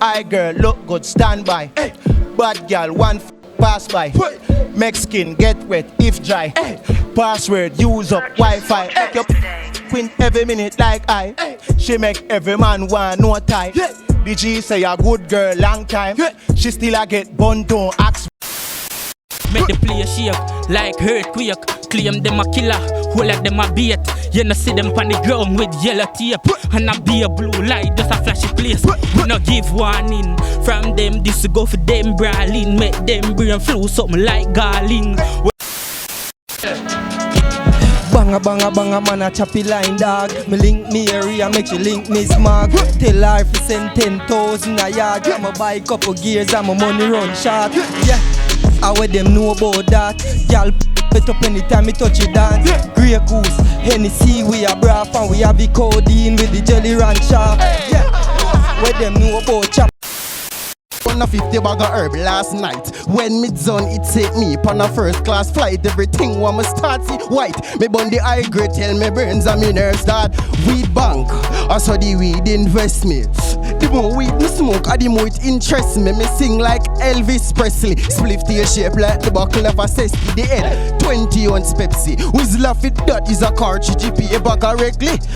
I girl, look good, stand by. Bad girl, one pass by. Make skin get wet if dry. Password, use up Wi-Fi. Make your queen every minute like I. She make every man want no tie. The G say a good girl long time. She still a get bun down axe. Make the player shake like earthquake. Claim them a killer, whole like them a bait. You know see them on the ground with yellow tape. And a be a blue light, just a flashy place. We no give warning. From them this go for them brawling. Make them brain flow something like garling. Banga banga banga man a choppy line dog. Me link me area make you link me smog. Tell her if you send 10,000 a yard. I'ma buy couple gears and my money run short. Yeah, how would them know about that? Y'all it up anytime me touch you dance. Grey Goose, Hennessy we a braff and we have the codeine with the jelly ranch sharp. Yeah, what them know about chop. On a 50 bag of herb last night. When mid-zone it take me on a first class flight. Everything want me start see white. Me bun the high grade tell me brains and me nerves start. Weed bank, also the weed invest me. The more weed me smoke, the more it interests me. Me sing like Elvis Presley. Spliff tail shape like the buckle of a cesty. The head 20 ounce Pepsi. Who's laugh it that is a cartridge GPA bag of Wrigley.